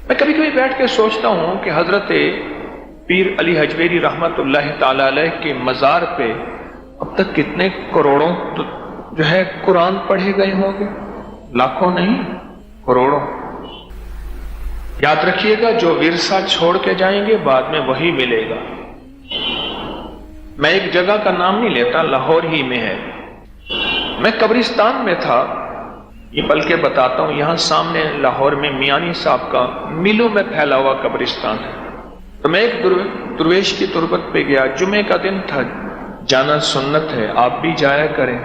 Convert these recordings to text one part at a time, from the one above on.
میں کبھی کبھی بیٹھ کے سوچتا ہوں کہ حضرت پیر علی حجویری رحمت اللہ تعالی علیہ کے مزار پہ اب تک کتنے کروڑوں جو ہے قرآن پڑھے گئے ہوں گے، لاکھوں نہیں کروڑوں۔ یاد رکھیے گا، جو ورثہ چھوڑ کے جائیں گے بعد میں وہی ملے گا۔ میں ایک جگہ کا نام نہیں لیتا، لاہور ہی میں ہے، میں قبرستان میں تھا، یہ بلکہ بتاتا ہوں، یہاں سامنے لاہور میں میانی صاحب کا میلوں میں پھیلا ہوا قبرستان ہے۔ تو میں ایک درویش کی تربت پہ گیا، جمعے کا دن تھا، جانا سنت ہے، آپ بھی جایا کریں۔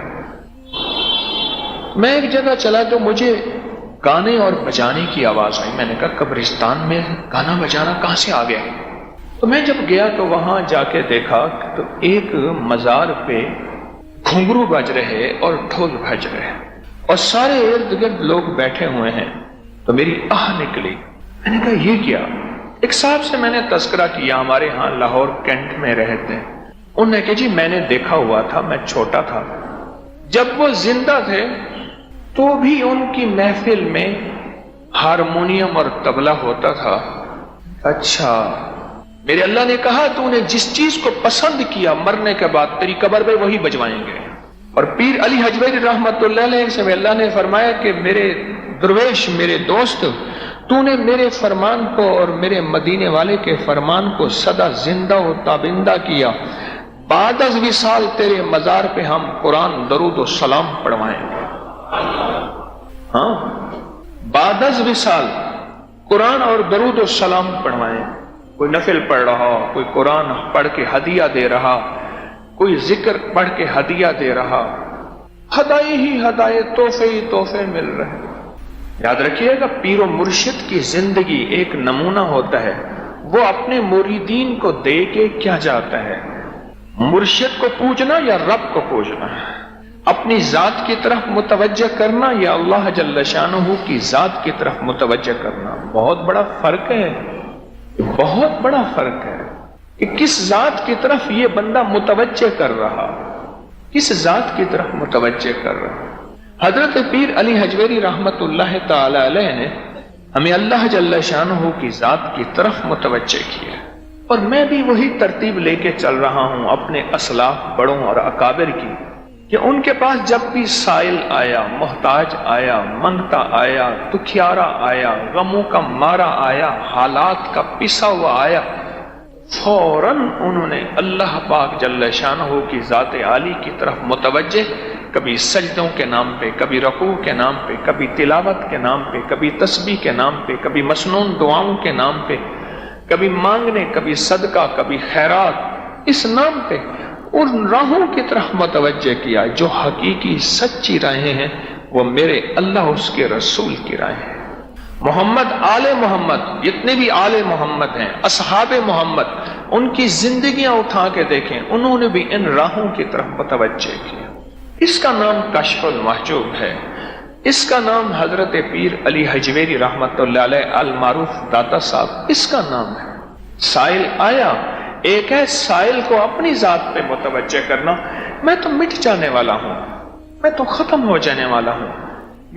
میں ایک جگہ چلا تو مجھے گانے اور بجانے کی آواز آئی۔ میں نے کہا قبرستان میں گانا بجانا کہاں سے آ گیا؟ تو میں جب گیا تو وہاں جا کے دیکھا تو ایک مزار پہ گھنگرو بج رہے اور ڈھول بج رہے اور سارے ارد گرد لوگ بیٹھے ہوئے ہیں۔ تو میری آہ نکلی، میں نے کہا یہ کیا؟ ایک صاحب سے میں نے تذکرہ کیا، ہمارے ہاں لاہور کینٹ میں رہتے ہیں، انہوں نے کہا جی میں نے دیکھا ہوا تھا، میں چھوٹا تھا، جب وہ زندہ تھے تو بھی ان کی محفل میں ہارمونیم اور طبلہ ہوتا تھا۔ اچھا، میرے اللہ نے کہا تو نے جس چیز کو پسند کیا مرنے کے بعد تیری قبر میں وہی بجوائیں گے۔ اور پیر علی حجویری رحمت اللہ علیہ سے اللہ نے فرمایا کہ میرے درویش، میرے دوست، تو نے میرے فرمان کو اور میرے مدینے والے کے فرمان کو سدا زندہ و تابندہ کیا، بعد از وصال تیرے مزار پہ ہم قرآن درود و سلام پڑھوائیں گے۔ ہاں، بعد از وصال قرآن اور درود و سلام پڑھوائیں۔ کوئی نفل پڑھ رہا، کوئی قرآن پڑھ کے ہدیہ دے رہا، کوئی ذکر پڑھ کے ہدیہ دے رہا، ہدایے ہی ہدایے، تحفے ہی تحفے مل رہے۔ یاد رکھیے گا، پیر و مرشد کی زندگی ایک نمونہ ہوتا ہے، وہ اپنے مریدین کو دے کے کیا جاتا ہے، مرشد کو پوجنا یا رب کو پوجنا، اپنی ذات کی طرف متوجہ کرنا یا اللہ جل شانہ کی ذات کی طرف متوجہ کرنا۔ بہت بڑا فرق ہے، بہت بڑا فرق ہے کہ کس ذات کی طرف یہ بندہ متوجہ کر رہا، کس ذات کی طرف متوجہ کر رہا۔ حضرت پیر علی حجویری رحمت اللہ تعالی علیہ نے ہمیں اللہ جل شانہ کی ذات کی طرف متوجہ کیا، اور میں بھی وہی ترتیب لے کے چل رہا ہوں اپنے اسلاف بڑوں اور اکابر کی، کہ ان کے پاس جب بھی سائل آیا، محتاج آیا، منگتا آیا، دکھیارا آیا، غموں کا مارا آیا، حالات کا پسا ہوا آیا، فوراً انہوں نے اللہ پاک جل شانہ کی ذات عالی کی طرف متوجہ، کبھی سجدوں کے نام پہ، کبھی رکوع کے نام پہ، کبھی تلاوت کے نام پہ، کبھی تسبیح کے نام پہ، کبھی مسنون دعاؤں کے نام پہ، کبھی مانگنے، کبھی صدقہ، کبھی خیرات، اس نام پہ ان راہوں کی طرف متوجہ کیا جو حقیقی سچی راہیں ہیں، وہ میرے اللہ اس کے رسول کی راہیں ہیں۔ محمد، آل محمد، جتنے بھی آل محمد ہیں، اصحاب محمد، ان کی زندگیاں اٹھا کے دیکھیں، انہوں نے بھی ان راہوں کی طرف متوجہ کیا۔ اس کا نام کشف المحجوب ہے، اس کا نام حضرت پیر علی حجویری رحمت اللہ علیہ المعروف داتا صاحب، اس کا نام ہے۔ سائل آیا، ایک ہے سائل کو اپنی ذات پہ متوجہ کرنا، میں تو مٹ جانے والا ہوں، میں تو ختم ہو جانے والا ہوں،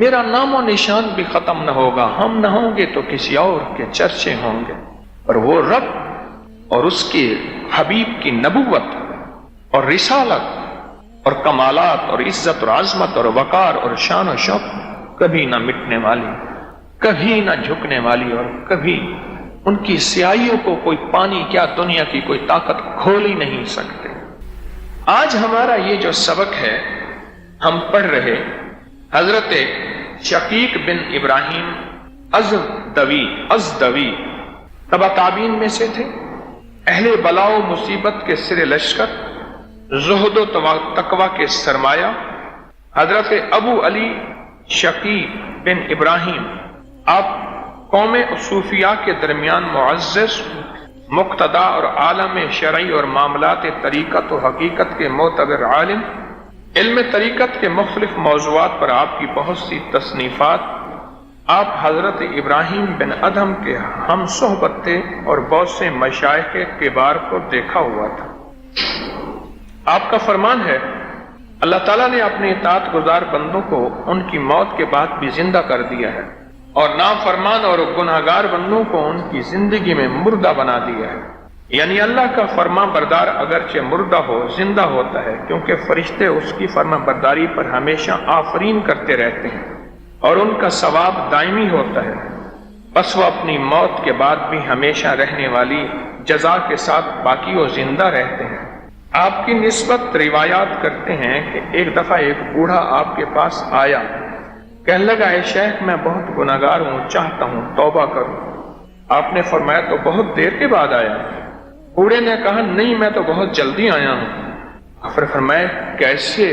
میرا نام و نشان بھی ختم نہ ہوگا، ہم نہ ہوں گے تو کسی اور کے چرچے ہوں گے، اور وہ رب اور اس کے حبیب کی نبوت اور رسالت اور کمالات اور عزت اور عظمت اور وقار اور شان و شوکت کبھی نہ مٹنے والی، کبھی نہ جھکنے والی، اور کبھی ان کی سیاہیوں کو کوئی پانی کیا دنیا کی کوئی طاقت کھول ہی نہیں سکتے۔ آج ہمارا یہ جو سبق ہے ہم پڑھ رہے، حضرت شقیق بن ابراہیم ازدوی تبع تابعین میں سے تھے، اہل بلا و مصیبت کے سر لشکر، زہد و تقوی کے سرمایہ۔ حضرت ابو علی شقیق بن ابراہیم، آپ قوم صوفیاء کے درمیان معزز، مقتدی اور عالم شرعی اور معاملات طریقت و حقیقت کے معتبر عالم، علم طریقت کے مختلف موضوعات پر آپ کی بہت سی تصنیفات، آپ حضرت ابراہیم بن ادہم کے ہم صحبت تھے اور بہت سے مشائخ کبار کو دیکھا ہوا تھا۔ آپ کا فرمان ہے، اللہ تعالیٰ نے اپنے اطاعت گزار بندوں کو ان کی موت کے بعد بھی زندہ کر دیا ہے، اور نافرمان اور گناہگار بندوں کو ان کی زندگی میں مردہ بنا دیا ہے۔ یعنی اللہ کا فرما بردار اگرچہ مردہ ہو زندہ ہوتا ہے، کیونکہ فرشتے اس کی فرما برداری پر ہمیشہ آفرین کرتے رہتے ہیں اور ان کا ثواب دائمی ہوتا ہے، بس وہ اپنی موت کے بعد بھی ہمیشہ رہنے والی جزا کے ساتھ باقی و زندہ رہتے ہیں۔ آپ کی نسبت روایات کرتے ہیں کہ ایک دفعہ ایک بوڑھا آپ کے پاس آیا، کہنے لگا اے شیخ میں بہت گناہگار ہوں، چاہتا ہوں توبہ کروں۔ آپ نے فرمایا تو بہت دیر کے بعد آیا؟ بوڑھے نے کہا نہیں میں تو بہت جلدی آیا ہوں۔ پھر فرمایا کیسے؟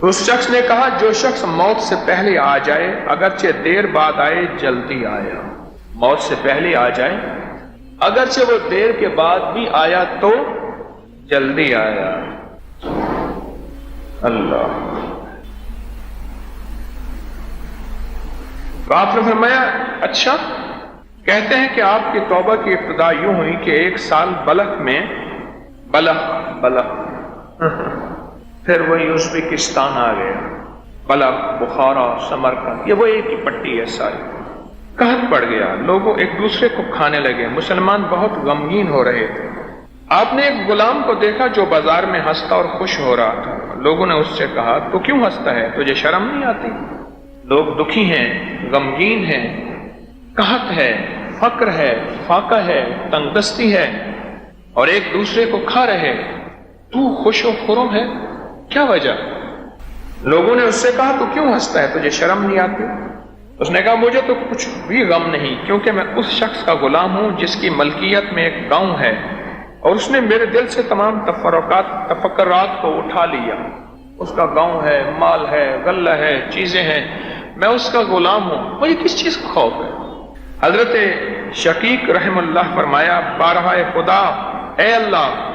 اس شخص نے کہا جو شخص موت سے پہلے آ جائے اگرچہ دیر بعد آئے جلدی آیا۔ موت سے پہلے آ جائے اگرچہ وہ دیر کے بعد بھی آیا تو جلدی آیا۔ اللہ۔ تو آپ نے فرمایا اچھا، کہتے ہیں کہ آپ کی توبہ کی ابتدا یوں ہوئی کہ ایک سال بلخ میں بلخ پھر وہی ازبکستان آ گیا، بلخ، بخارا، سمرقند، یہ وہ ایک ہی پٹی ہے ساری۔ قحط پڑ گیا، لوگوں ایک دوسرے کو کھانے لگے، مسلمان بہت غمگین ہو رہے تھے۔ آپ نے ایک غلام کو دیکھا جو بازار میں ہنستا اور خوش ہو رہا تھا۔ لوگوں نے اس سے کہا تو کیوں ہنستا ہے، تجھے شرم نہیں آتی؟ لوگ دکھی ہیں، غمگین ہیں، قحط ہے، فقر ہے، فاقہ ہے، تنگ دستی ہے اور ایک دوسرے کو کھا رہے، تو خوش و خرم ہے، کیا وجہ؟ لوگوں نے اس سے کہا تو کیوں ہنستا ہے، تجھے شرم نہیں آتی؟ اس نے کہا مجھے تو کچھ بھی غم نہیں، کیونکہ میں اس شخص کا غلام ہوں جس کی ملکیت میں ایک گاؤں ہے اور اس نے میرے دل سے تمام تفکرات کو اٹھا لیا۔ اس کا گاؤں ہے، مال ہے، غلہ ہے، چیزیں ہیں، میں اس کا غلام ہوں، مجھے کس چیز کا خوف ہے؟ حضرت شقیق رحم اللہ فرمایا بارہا خدا، اے اللہ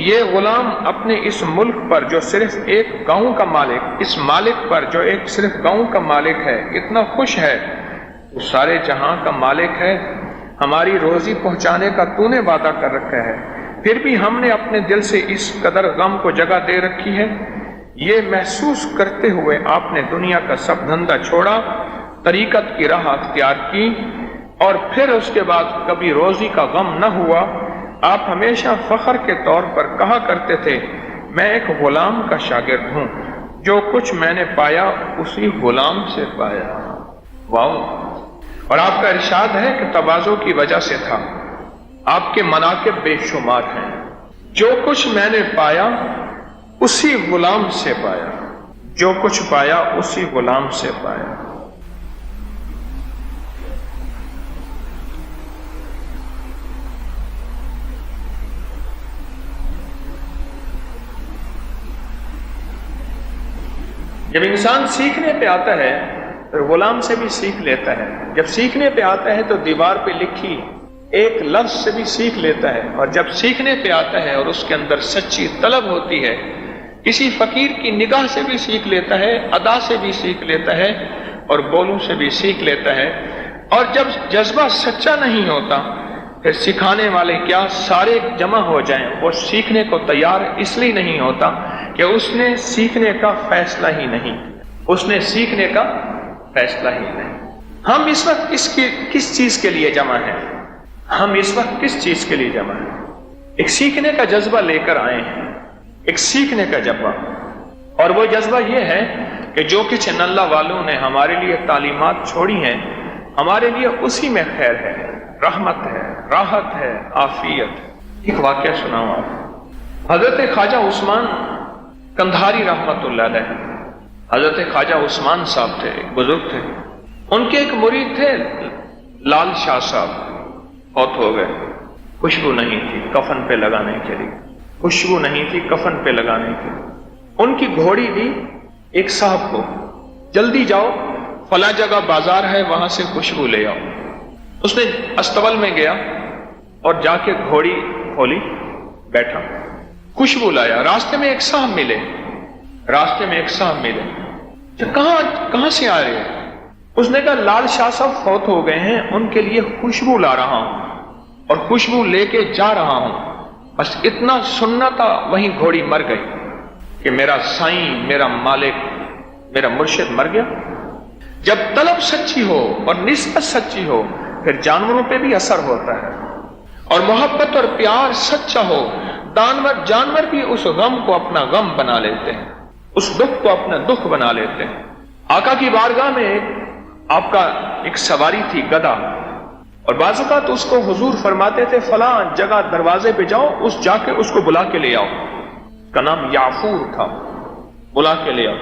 یہ غلام اپنے اس ملک پر جو صرف ایک گاؤں کا مالک، اس مالک پر جو ایک صرف گاؤں کا مالک ہے اتنا خوش ہے، وہ سارے جہاں کا مالک ہے، ہماری روزی پہنچانے کا تو نے وعدہ کر رکھا ہے، پھر بھی ہم نے اپنے دل سے اس قدر غم کو جگہ دے رکھی ہے۔ یہ محسوس کرتے ہوئے آپ نے دنیا کا سب دھندا چھوڑا، طریقت کی راہ اختیار کی اور پھر اس کے بعد کبھی روزی کا غم نہ ہوا۔ آپ ہمیشہ فخر کے طور پر کہا کرتے تھے میں ایک غلام کا شاگرد ہوں، جو کچھ میں نے پایا اسی غلام سے پایا۔ واو! اور آپ کا ارشاد ہے کہ تواضع کی وجہ سے تھا، آپ کے مناقب بے شمار ہیں، جو کچھ میں نے پایا اسی غلام سے پایا، جو کچھ پایا اسی غلام سے پایا۔ جب انسان سیکھنے پہ آتا ہے تو غلام سے بھی سیکھ لیتا ہے، جب سیکھنے پہ آتا ہے تو دیوار پہ لکھی ایک لفظ سے بھی سیکھ لیتا ہے، اور جب سیکھنے پہ آتا ہے اور اس کے اندر سچی طلب ہوتی ہے کسی فقیر کی نگاہ سے بھی سیکھ لیتا ہے، ادا سے بھی سیکھ لیتا ہے اور بولوں سے بھی سیکھ لیتا ہے۔ اور جب جذبہ سچا نہیں ہوتا پھر سکھانے والے کیا سارے جمع ہو جائیں، وہ سیکھنے کو تیار اس لیے نہیں ہوتا کہ اس نے سیکھنے کا فیصلہ ہی نہیں، اس نے سیکھنے کا فیصلہ ہی نہیں۔ ہم اس وقت کس چیز کے لیے جمع ہیں؟ ہم اس وقت کس چیز کے لیے جمع ہیں؟ ایک سیکھنے کا جذبہ لے کر آئے ہیں، ایک سیکھنے کا جذبہ، اور وہ جذبہ یہ ہے کہ جو کچھ اللہ والوں نے ہمارے لیے تعلیمات چھوڑی ہیں ہمارے لیے اسی میں خیر ہے، رحمت ہے، راحت ہے، عافیت۔ ایک واقعہ سناؤں آپ۔ حضرت خواجہ عثمان کندھاری رحمت اللہ علیہ، حضرت خواجہ عثمان صاحب تھے، ایک بزرگ تھے، ان کے ایک مرید تھے لال شاہ صاحب، فوت ہو گئے۔ خوشبو نہیں تھی کفن پہ لگانے کے لیے، خوشبو نہیں تھی کفن پہ لگانے کے لیے۔ ان کی گھوڑی دی ایک صاحب کو، جلدی جاؤ فلاں جگہ بازار ہے وہاں سے خوشبو لے آؤ۔ اس نے استبل میں گیا اور جا کے گھوڑی کھولی، بیٹھا، خوشبو لایا۔ راستے میں ایک صاحب ملے، کہاں سے آ رہے ہیں؟ اس نے کہا لال شاہ صاحب فوت ہو گئے ہیں، ان کے لیے خوشبو لا رہا ہوں اور خوشبو لے کے جا رہا ہوں۔ بس اتنا سننا تھا، وہیں گھوڑی مر گئی کہ میرا سائیں، میرا مالک میرا مرشد مر گیا. جب طلب سچی ہو اور نسبت سچی ہو پھر جانوروں پہ بھی اثر ہوتا ہے. اور محبت اور پیار سچا ہو جانور بھی اس غم کو اپنا غم بنا لیتے ہیں, اس دکھ کو اپنا دکھ بنا لیتے ہیں. آقا کی بارگاہ میں آپ کا ایک سواری تھی گدھا, اور بعض اوقات اس کو حضور فرماتے تھے فلاں جگہ دروازے پہ جاؤ, اس جا کے اس کو بلا کے لے آؤ. اس کا نام یعفور تھا. بلا کے لے آؤ.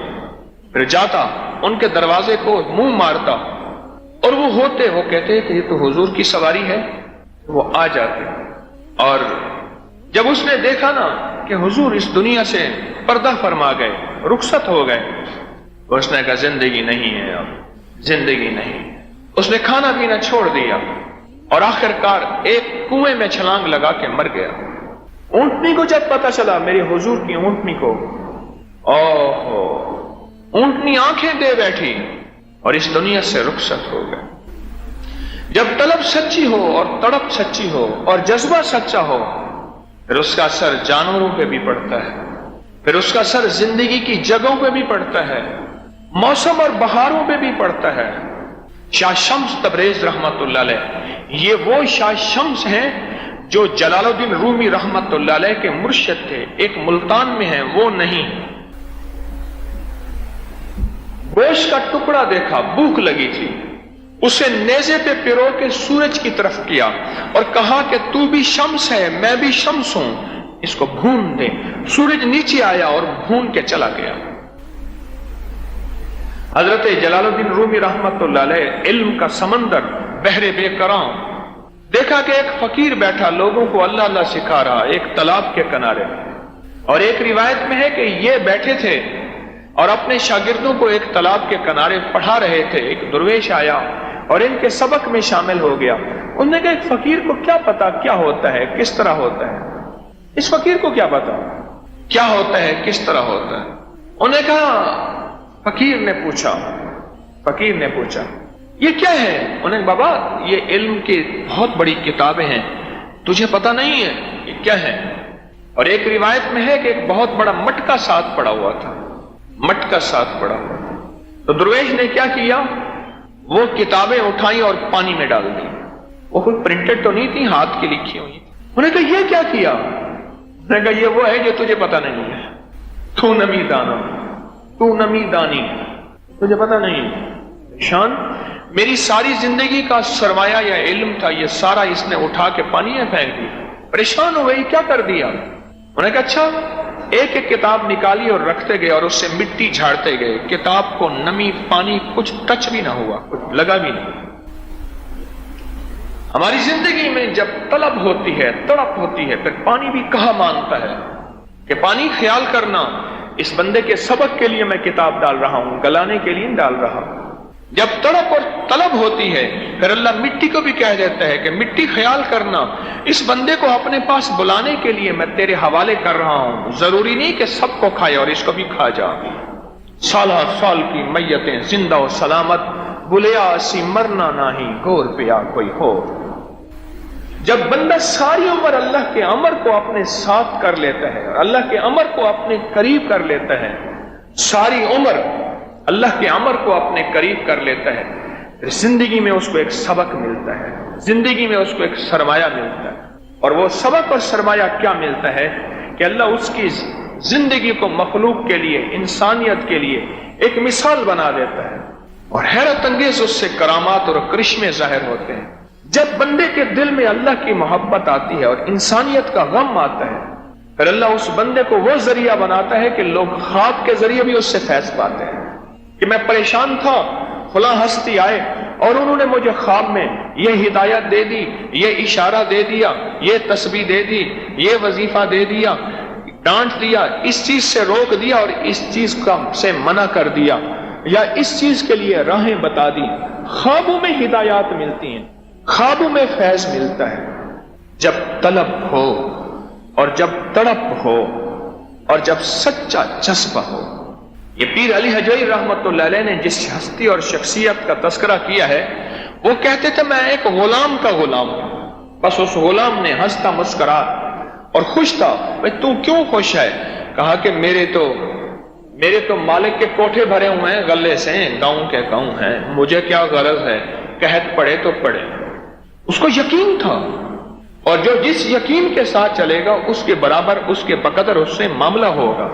پھر جاتا, ان کے دروازے کو منہ مارتا, اور وہ کہتے کہ یہ تو حضور کی سواری ہے. وہ آ جاتے, اور جب اس نے دیکھا نا کہ حضور اس دنیا سے پردہ فرما گئے, رخصت ہو گئے, اس نے کہا زندگی نہیں ہے, اب زندگی نہیں. اس نے کھانا پینا چھوڑ دیا اور آخرکار ایک کنویں میں چھلانگ لگا کے مر گیا. اونٹنی کو جب پتا چلا, میری حضور کی اونٹنی کو, اوہو, اونٹنی آنکھیں دے بیٹھی اور اس دنیا سے رخصت ہو گئے. جب طلب سچی ہو اور تڑپ سچی ہو اور جذبہ سچا ہو پھر اس کا اثر جانوروں پہ بھی پڑتا ہے, پھر اس کا اثر زندگی کی جگہوں پہ بھی پڑتا ہے, موسم اور بہاروں پہ بھی پڑتا ہے. شاہ شمس تبریز رحمت اللہ علیہ, یہ وہ شاہ شمس ہیں جو جلال الدین رومی رحمت اللہ علیہ کے مرشد تھے. ایک ملتان میں ہیں, وہ نہیں. گوشت کا ٹکڑا دیکھا, بھوک لگی تھی, اسے نیزے پہ پرو کے سورج کی طرف کیا اور کہا کہ تو بھی شمس ہے, میں بھی شمس ہوں, اس کو بھون دے. سورج نیچے آیا اور بھون کے چلا گیا. حضرت جلال الدین رومی رحمت اللہ علیہ علم کا سمندر بحر بے کراں, دیکھا کہ ایک فقیر بیٹھا لوگوں کو اللہ اللہ سکھا رہا ایک تالاب کے کنارے. اور ایک روایت میں ہے کہ یہ بیٹھے تھے اور اپنے شاگردوں کو ایک تالاب کے کنارے پڑھا رہے تھے. ایک درویش آیا اور ان کے سبق میں شامل ہو گیا. انہوں نے کہا ایک فقیر کو کیا پتا کیا ہوتا ہے, کس طرح ہوتا ہے, اس فقیر کو کیا پتا کیا ہوتا ہے, کس طرح ہوتا ہے. انہوں نے کہا, فقیر نے پوچھا یہ کیا ہے. انہوں نے بابا یہ علم کی بہت بڑی کتابیں ہیں, تجھے پتا نہیں ہے یہ کیا ہے. اور ایک روایت میں ہے کہ ایک بہت بڑا مٹکا ساتھ پڑا ہوا تھا, مٹکا ساتھ پڑا ہوا تھا. تو درویش نے کیا کیا, وہ کتابیں اٹھائیں اور پانی میں ڈال دی. وہ کوئی پرنٹڈ تو نہیں تھی, ہاتھ کی لکھی ہوئی تھی. انہوں نے کہا یہ کیا کیا. انہوں نے کہا یہ وہ ہے جو تجھے پتا نہیں ہے. تو نمی دانا, تو نمی دانی, تجھے پتا نہیں. شان میری ساری زندگی کا سرمایہ یا علم تھا, یہ سارا اس نے اٹھا کے پانی میں پھینک دیا. پریشان ہو گئی, کیا کر دیا. انہوں نے کہا اچھا. ایک ایک کتاب نکالی اور رکھتے گئے اور اس سے مٹی جھاڑتے گئے. کتاب کو نمی پانی کچھ ٹچ بھی نہ ہوا, کچھ لگا بھی نہیں. ہماری زندگی میں جب طلب ہوتی ہے, تڑپ ہوتی ہے, پھر پانی بھی کہا مانگتا ہے کہ پانی خیال کرنا, اس بندے کے سبق کے لیے میں کتاب ڈال رہا ہوں, گلانے کے لیے ڈال رہا ہوں. جب تڑپ اور طلب ہوتی ہے پھر اللہ مٹی کو بھی کہہ دیتا ہے کہ مٹی خیال کرنا, اس بندے کو اپنے پاس بلانے کے لیے میں تیرے حوالے کر رہا ہوں. ضروری نہیں کہ سب کو کھائے اور اس کو بھی کھا جا. سالہ سال کی میتیں زندہ و سلامت, بلیا اسی مرنا نہیں, گور پیا کوئی ہو. جب بندہ ساری عمر اللہ کے امر کو اپنے ساتھ کر لیتا ہے, اللہ کے امر کو اپنے قریب کر لیتا ہے, ساری عمر اللہ کے امر کو اپنے قریب کر لیتا ہے, پھر زندگی میں اس کو ایک سبق ملتا ہے, زندگی میں اس کو ایک سرمایہ ملتا ہے. اور وہ سبق اور سرمایہ کیا ملتا ہے کہ اللہ اس کی زندگی کو مخلوق کے لیے, انسانیت کے لیے ایک مثال بنا دیتا ہے, اور حیرت انگیز اس سے کرامات اور کرشمے ظاہر ہوتے ہیں. جب بندے کے دل میں اللہ کی محبت آتی ہے اور انسانیت کا غم آتا ہے, پھر اللہ اس بندے کو وہ ذریعہ بناتا ہے کہ لوگ خواب کے ذریعے بھی اس سے فیض پاتے ہیں کہ میں پریشان تھا, فلاں ہستی آئے اور انہوں نے مجھے خواب میں یہ ہدایت دے دی, یہ اشارہ دے دیا, یہ تسبیح دے دی, یہ وظیفہ دے دیا, ڈانٹ دیا, اس چیز سے روک دیا اور اس چیز کا سے منع کر دیا, یا اس چیز کے لیے راہیں بتا دی. خوابوں میں ہدایات ملتی ہیں, خوابوں میں فیض ملتا ہے. جب طلب ہو اور جب تڑپ ہو اور جب سچا جذبہ ہو. یہ پیر علی حجویری رحمت اللہ علیہ نے جس ہستی اور شخصیت کا تذکرہ کیا ہے, وہ کہتے تھے میں ایک غلام کا غلام ہوں. بس اس غلام نے ہنستا مسکرا اور خوش تھا. بھائی تو کیوں خوش ہے؟ کہا کہ میرے تو مالک کے کوٹھے بھرے ہوئے ہیں غلے سے، گاؤں کے گاؤں ہیں، مجھے کیا غرض ہے، قحط پڑے تو پڑے۔ اس کو یقین تھا، اور جو جس یقین کے ساتھ چلے گا اس کے برابر، اس کے بقدر اس سے معاملہ ہوگا۔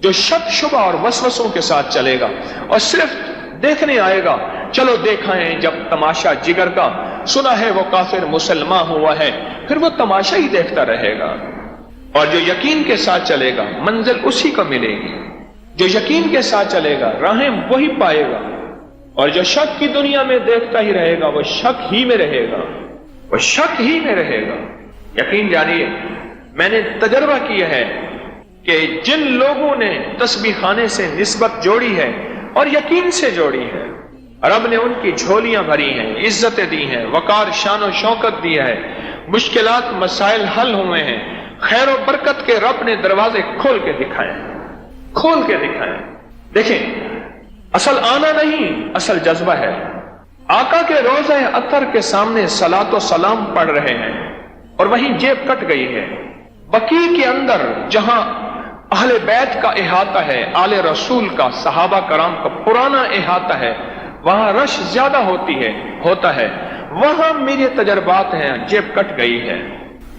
جو شک شبہ اور وسوسوں کے ساتھ چلے گا اور صرف دیکھنے آئے گا، چلو دیکھائیں جب تماشا جگر کا، سنا ہے وہ کافر مسلمان ہوا ہے، پھر وہ تماشا ہی دیکھتا رہے گا۔ اور جو یقین کے ساتھ چلے گا منزل اسی کو ملے گی، جو یقین کے ساتھ چلے گا راہیں وہی پائے گا، اور جو شک کی دنیا میں دیکھتا ہی رہے گا وہ شک ہی میں رہے گا، وہ شک ہی میں رہے گا۔ یقین جانیے، میں نے تجربہ کیا ہے کہ جن لوگوں نے تسبیح خانے سے نسبت جوڑی ہے اور یقین سے جوڑی ہے، رب نے ان کی جھولیاں بھری ہیں، عزتیں دی ہیں، وقار شان و شوکت دی ہے، مشکلات مسائل حل ہوئے ہیں، خیر و برکت کے رب نے دروازے کھول کے دکھائے، کھول کے دکھائے۔ دیکھیں، اصل آنا نہیں، اصل جذبہ ہے۔ آقا کے روضہ اطہر کے سامنے صلاۃ و سلام پڑھ رہے ہیں اور وہیں جیب کٹ گئی ہے۔ بقیع کے اندر جہاں اہل بیت کا احاطہ ہے، آل رسول کا، صحابہ کرام کا پرانا احاطہ ہے، وہاں رش زیادہ ہوتا ہے، وہاں میرے تجربات ہیں، جیب کٹ گئی ہے۔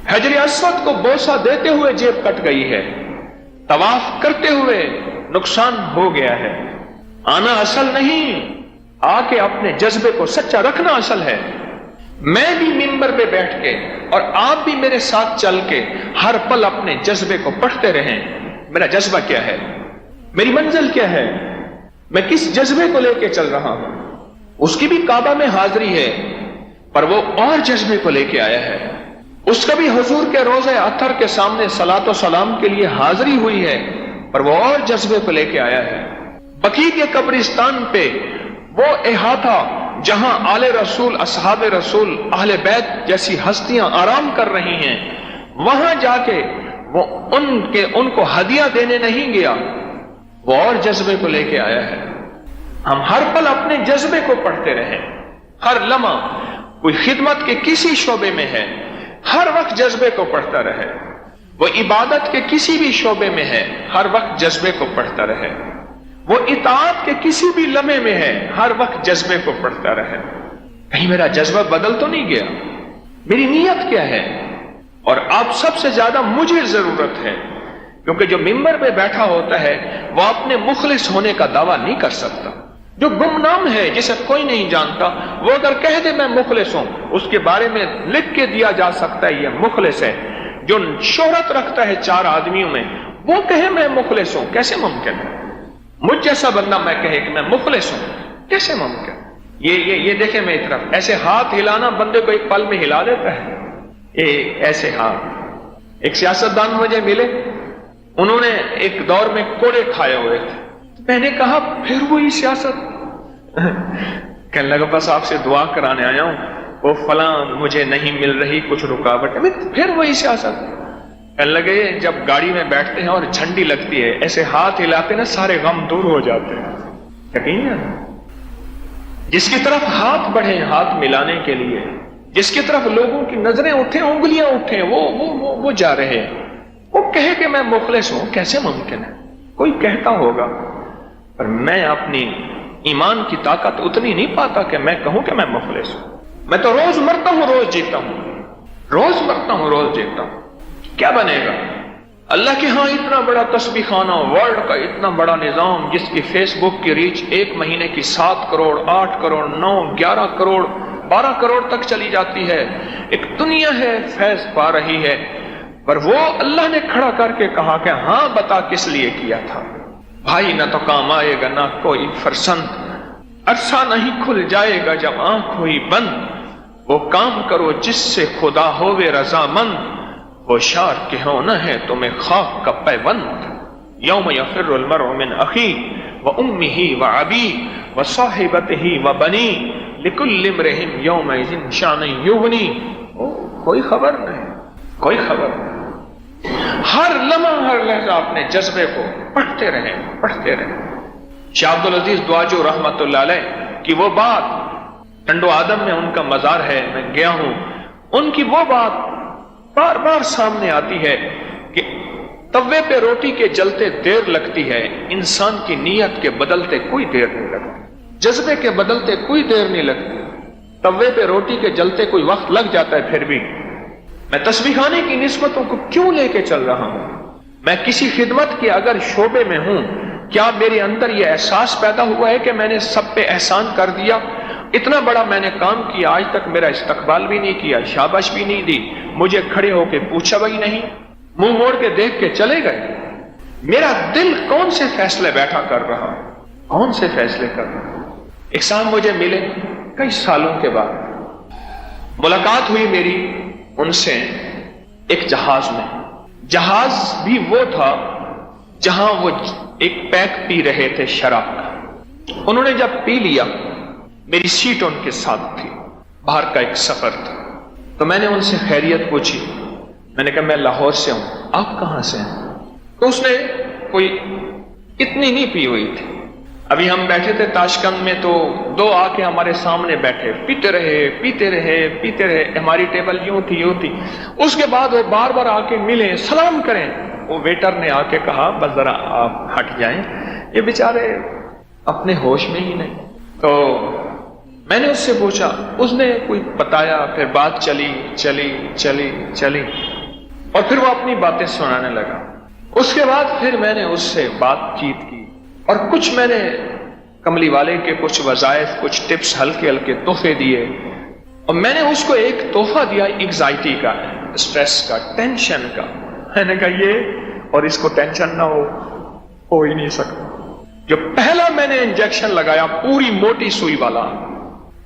حجر اسود کو بوسہ دیتے ہوئے جیب کٹ گئی ہے، طواف کرتے ہوئے نقصان ہو گیا ہے۔ آنا اصل نہیں، آ کے اپنے جذبے کو سچا رکھنا اصل ہے۔ میں بھی منبر پہ بیٹھ کے اور آپ بھی میرے ساتھ چل کے ہر پل اپنے جذبے کو پڑھتے رہیں، میرا جذبہ کیا ہے، میری منزل کیا ہے، میں کس جذبے کو لے کے چل رہا ہوں۔ اس کی بھی کعبہ میں حاضری ہے، پر وہ اور جذبے کو لے کے آیا ہے۔ اس کا بھی حضور کے روضہ اطہر کے سامنے صلاۃ و سلام کے لیے حاضری ہوئی ہے، پر وہ اور جذبے کو لے کے آیا ہے۔ بقیع کے قبرستان پہ وہ احاطہ جہاں آل رسول، اصحاب رسول، اہل بیت جیسی ہستیاں آرام کر رہی ہیں، وہاں جا کے وہ ان کو ہدیہ دینے نہیں گیا، وہ اور جذبے کو لے کے آیا ہے۔ ہم ہر پل اپنے جذبے کو پڑھتے رہیں، ہر لمحہ کوئی خدمت کے کسی شعبے میں ہے، ہر وقت جذبے کو پڑھتا رہے، وہ عبادت کے کسی بھی شعبے میں ہے، ہر وقت جذبے کو پڑھتا رہے، وہ اطاعت کے کسی بھی لمحے میں ہے، ہر وقت جذبے کو پڑھتا رہے۔ کہیں میرا جذبہ بدل تو نہیں گیا، میری نیت کیا ہے؟ اور آپ سب سے زیادہ مجھے ضرورت ہے، کیونکہ جو منبر پہ بیٹھا ہوتا ہے وہ اپنے مخلص ہونے کا دعویٰ نہیں کر سکتا۔ جو گمنام ہے، جسے کوئی نہیں جانتا، وہ اگر کہہ دے میں مخلص ہوں، اس کے بارے میں لکھ کے دیا جا سکتا ہے یہ مخلص ہے۔ جو شہرت رکھتا ہے 4 آدمیوں میں، وہ کہے میں مخلص ہوں، کیسے ممکن ہے؟ مجھ جیسا بندہ میں کہے کہ میں مخلص ہوں، کیسے ممکن؟ یہ دیکھیں میری طرف، ایسے ہاتھ ہلانا بندے کو ایک پل میں ہلا دیتا ہے، یہ ایسے ہاتھ۔ ایک سیاستدان مجھے ملے، انہوں نے ایک دور میں کوڑے کھائے ہوئے تھے، میں نے کہا پھر وہی سیاست؟ کہنے لگا بس آپ سے دعا کرانے آیا ہوں، وہ فلاں مجھے نہیں مل رہی، کچھ رکاوٹ ہے، پھر وہی سیاست۔ کہنے لگے جب گاڑی میں بیٹھتے ہیں اور جھنڈی لگتی ہے، ایسے ہاتھ ہلاتے نا، سارے غم دور ہو جاتے ہیں۔ یقین ہے، جس کی طرف ہاتھ بڑھیں ہاتھ ملانے کے لیے، جس کی طرف لوگوں کی نظریں اٹھیں، انگلیاں اٹھیں، وہ جا رہے ہیں۔ وہ کہے کہ میں مخلص ہوں، کیسے ممکن ہے؟ کوئی کہتا ہوگا، پر میں اپنی ایمان کی طاقت اتنی نہیں پاتا کہ میں کہوں کہ میں مخلص ہوں۔ میں تو روز مرتا ہوں، روز جیتا ہوں، روز مرتا ہوں، روز جیتا ہوں۔ کیا بنے گا؟ اللہ کے ہاں اتنا بڑا تسبیح خانہ، ورلڈ کا اتنا بڑا نظام، جس کی فیس بک کی ریچ 1 مہینے کی 7 کروڑ، 8 کروڑ، 9، 11 کروڑ، 12 کروڑ تک چلی جاتی ہے۔ ایک دنیا ہے فیض پا رہی ہے، پر وہ اللہ نے کھڑا کر کے کہا کہ ہاں بتا کس لیے کیا تھا بھائی، نہ تو کام آئے گا نہ کوئی فرسند، عرصہ نہیں کھل جائے گا جب آنکھ ہوئی بند، وہ کام کرو جس سے خدا ہووے رضامند، ہوشیار کہ ہونا ہے تمہیں خاک کا پیوند، یوم یفر المرء من اخیہ وامہ وابیہ وصاحبتہ وبنیہ لکل امرئ یومئذ شأن یغنیہ۔ کوئی خبر نہیں، کوئی خبر نہیں۔ ہر لمحہ ہر لحظہ اپنے جذبے کو پڑھتے رہیں، پڑھتے رہیں۔ شاہ عبدالعزیز دعاجو رحمت اللہ علیہ کی وہ بات، ٹنڈو آدم میں ان کا مزار ہے، میں گیا ہوں، ان کی وہ بات بار بار سامنے آتی ہے کہ توے پہ روٹی کے جلتے دیر لگتی ہے، انسان کی نیت کے بدلتے کوئی دیر نہیں لگتی، جذبے کے بدلتے کوئی دیر نہیں لگتی۔ توے پہ روٹی کے جلتے کوئی وقت لگ جاتا ہے، پھر بھی میں تسبیح خانے کی نسبتوں کو کیوں لے کے چل رہا ہوں؟ میں کسی خدمت کے اگر شعبے میں ہوں، کیا میرے اندر یہ احساس پیدا ہوا ہے کہ میں نے سب پہ احسان کر دیا؟ اتنا بڑا میں نے کام کیا، آج تک میرا استقبال بھی نہیں کیا، شاباش بھی نہیں دی، مجھے کھڑے ہو کے پوچھا بھی نہیں، منہ موڑ کے دیکھ کے چلے گئے۔ میرا دل کون سے فیصلے بیٹھا کر رہا، کون سے فیصلے کر رہا؟ ایک صاحب مجھے ملے کئی سالوں کے بعد، ملاقات ہوئی میری ان سے ایک جہاز میں۔ جہاز بھی وہ تھا جہاں وہ ایک پیک پی رہے تھے شراب کا۔ انہوں نے جب پی لیا، میری سیٹ ان کے ساتھ تھی، باہر کا ایک سفر تھا، تو میں نے ان سے خیریت پوچھی۔ میں نے کہا میں لاہور سے ہوں، آپ کہاں سے ہیں؟ تو اس نے کوئی اتنی نہیں پی ہوئی تھی۔ ابھی ہم بیٹھے تھے تاشکند میں، تو دو آ کے ہمارے سامنے بیٹھے، پیتے رہے پیتے رہے پیتے رہے، ہماری ٹیبل یوں تھی۔ اس کے بعد وہ بار بار آ کے ملے، سلام کریں۔ وہ ویٹر نے آ کے کہا بس ذرا آپ ہٹ جائیں، یہ بیچارے اپنے ہوش میں ہی نہیں۔ تو میں نے اس سے پوچھا، اس نے کوئی بتایا، پھر بات چلی اور پھر وہ اپنی باتیں سنانے لگا۔ اس کے بعد پھر میں نے اس سے بات چیت کی، اور کچھ میں نے کملی والے کے کچھ وظائف، کچھ ٹپس، ہلکے ہلکے تحفے دیے، اور میں نے اس کو ایک تحفہ دیا انگزائٹی کا، اسٹریس کا، ٹینشن کا۔ میں نے کہا یہ اور اس کو ٹینشن نہ ہو ہی نہیں سکتا۔ جو پہلا میں نے انجیکشن لگایا پوری موٹی سوئی والا،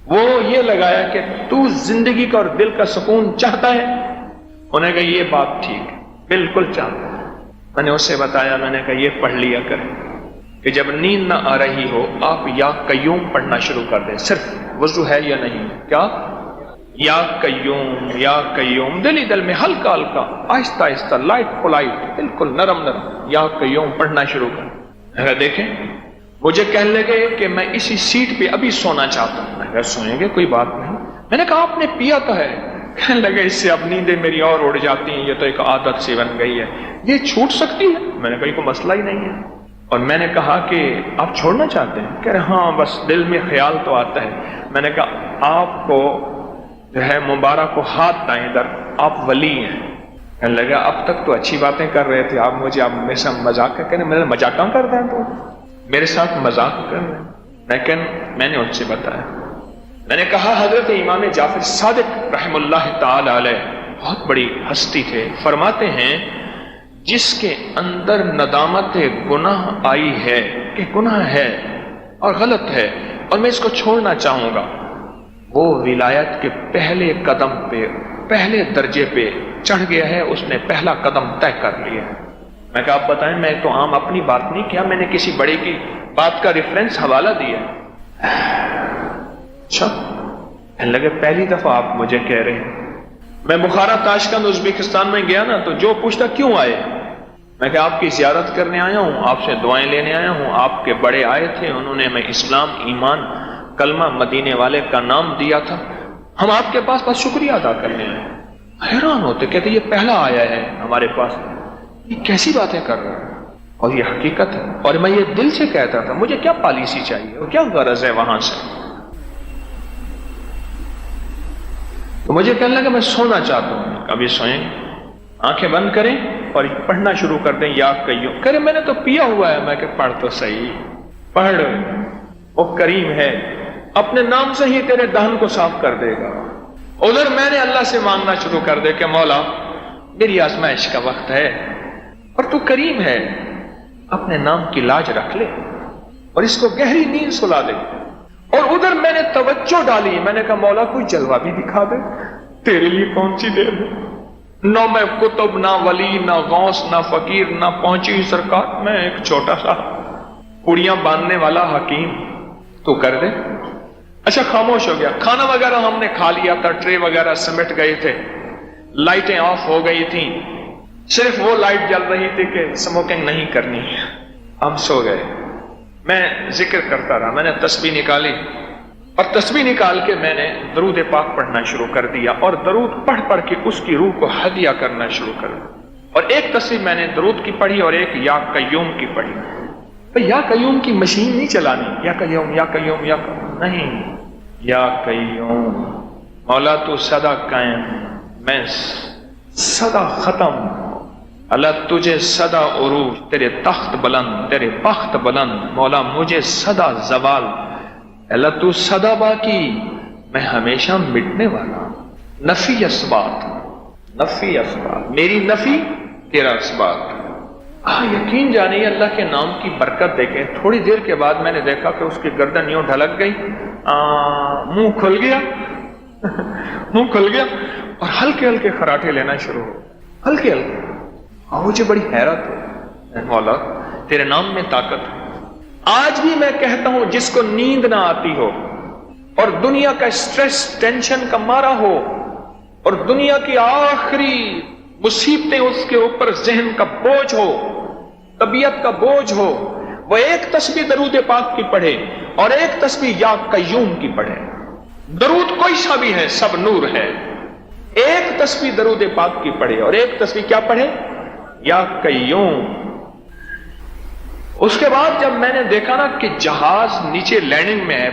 وہ یہ لگایا کہ تو زندگی کا اور دل کا سکون چاہتا ہے؟ انہوں نے کہا یہ بات ٹھیک ہے، بالکل چاہتا ہے۔ میں نے اسے بتایا، میں نے کہا یہ پڑھ لیا کریں کہ جب نیند نہ آ رہی ہو آپ یا قیوم پڑھنا شروع کر دیں، صرف وضو ہے یا نہیں، کیا یا قیوم، دل ہی دل میں ہلکا ہلکا، آہستہ آہستہ، لائٹ پولائٹ، بالکل نرم نرم یا قیوم پڑھنا شروع کر۔ اگر دیکھیں مجھے کہنے لگے کہ میں اسی سیٹ پہ ابھی سونا چاہتا ہوں۔ میں کہا سوئیں گے، کوئی بات نہیں۔ میں نے کہا آپ نے پیا تو ہے؟ کہنے لگے اس سے اب نیندیں میری اور اڑ جاتی ہیں، یہ تو ایک عادت سی بن گئی ہے، یہ چھوٹ سکتی ہے؟ میں نے کہا کوئی مسئلہ ہی نہیں ہے۔ اور میں نے کہا کہ آپ چھوڑنا چاہتے ہیں؟ کہہ رہے ہاں، بس دل میں خیال تو آتا ہے۔ میں نے کہا آپ کو جو ہے مبارک کو ہاتھ دائیں ادھر، آپ ولی ہیں۔ کہنے لگا اب تک تو اچھی باتیں کر رہے تھے آپ، مجھے اب میرے ساتھ مذاق کر، میں نے مذاق کر رہا ہے، تو میرے ساتھ مذاق کر رہے ہیں۔ لیکن میں نے ان سے بتایا، میں نے کہا حضرت امام جعفر صادق رحم اللہ تعالی علیہ بہت بڑی ہستی تھے، فرماتے ہیں جس کے اندر ندامت گناہ آئی ہے کہ گناہ ہے اور غلط ہے اور میں اس کو چھوڑنا چاہوں گا، وہ ولایت کے پہلے قدم پہ، پہلے درجے پہ چڑھ گیا ہے، اس نے پہلا قدم طے کر لیا ہے۔ میں کہا آپ بتائیں، میں تو عام اپنی بات نہیں کیا، میں نے کسی بڑے کی بات کا ریفرنس حوالہ دیا۔ اچھا، کہنے لگے پہلی دفعہ آپ مجھے کہہ رہے ہیں۔ میں بخارا تاشکند ازبکستان میں گیا نا، تو جو پوچھتا کیوں آئے، میں کہ آپ کی زیارت کرنے آیا ہوں، آپ سے دعائیں لینے آیا ہوں، آپ کے بڑے آئے تھے، انہوں نے ہمیں اسلام، ایمان، کلمہ مدینے والے کا نام دیا تھا، ہم آپ کے پاس بس شکریہ ادا کرنے آئے۔ حیران ہوتے، کہتے یہ پہلا آیا ہے ہمارے پاس، یہ کیسی باتیں کر رہا ہے، اور یہ حقیقت ہے، اور میں یہ دل سے کہتا تھا مجھے کیا پالیسی چاہیے اور کیا غرض ہے وہاں سے۔ تو مجھے کہنے لگا میں سونا چاہتا ہوں، کبھی سوئیں، آنکھیں بند کریں اور پڑھنا شروع کر دیں یا قیوم۔ کرے میں نے تو پیا ہوا ہے۔ میں کہ پڑھ تو صحیح، پڑھ، وہ کریم ہے، اپنے نام سے ہی تیرے دہن کو صاف کر دے گا۔ ادھر میں نے اللہ سے مانگنا شروع کر دے کہ مولا میری آزمائش کا وقت ہے اور تو کریم ہے، اپنے نام کی لاج رکھ لے اور اس کو گہری نیند سلا دے۔ اور ادھر میں نے توجہ ڈالی، میں نے کہا مولا کوئی جلوہ بھی دکھا دے، تیرے لیے کون سی دیر ہے، نہ میں کتب، نہ ولی، نہ غوث، نہ فقیر، نہ پہنچی ہوئی سرکار، میں ایک چھوٹا سا پوڑیاں باندھنے والا حکیم، تو کر دے۔ اچھا خاموش ہو گیا، کھانا وغیرہ ہم نے کھا لیا تھا، ٹرے وغیرہ سمٹ گئے تھے، لائٹیں آف ہو گئی تھیں، صرف وہ لائٹ جل رہی تھی کہ اسموکنگ نہیں کرنی، ہم سو گئے۔ میں ذکر کرتا رہا، میں نے تسبیح نکالی اور تسبیح نکال کے میں نے درود پاک پڑھنا شروع کر دیا اور درود پڑھ پڑھ کے اس کی روح کو ہدیہ کرنا شروع کر دیا۔ اور ایک تصویر میں نے درود کی پڑھی اور ایک یا قیوم کی پڑھی. یا قیوم کی مشین نہیں چلانی، یا قیوم یا قیوم یا قیوم نہیں، یا قیوم مولا تو سدا قائم، میں سدا ختم، اللہ تجھے سدا عروج، تیرے تخت بلند، تیرے بخت بلند، مولا مجھے سدا زوال، اللہ تو سدا باقی، میں ہمیشہ مٹنے والا. نفی اثبات، نفی اثبات، میری نفی تیرا اثبات. یقین جانے اللہ کے نام کی برکت دیکھیں. تھوڑی دیر کے بعد میں نے دیکھا کہ اس کی گردن یوں ڈھلک گئی، منہ کھل گیا منہ کھل گیا اور ہلکے ہلکے خراٹے لینا شروع ہو، ہلکے ہلکے. مجھے بڑی حیرت ہے، مولا تیرے نام میں طاقت ہے. آج بھی میں کہتا ہوں جس کو نیند نہ آتی ہو اور دنیا کا اسٹریس ٹینشن کا مارا ہو اور دنیا کی آخری مصیبتیں اس کے اوپر ذہن کا بوجھ ہو، طبیعت کا بوجھ ہو، وہ ایک تسبیح درود پاک کی پڑھے اور ایک تسبیح یا قیوم کی پڑھے. درود کوئی سا بھی ہے، سب نور ہے. ایک تسبیح درود پاک کی پڑھے اور ایک تسبیح کیا پڑھے؟ یا قیوم. اس کے بعد جب میں نے دیکھا نا کہ جہاز نیچے لینڈنگ میں ہے،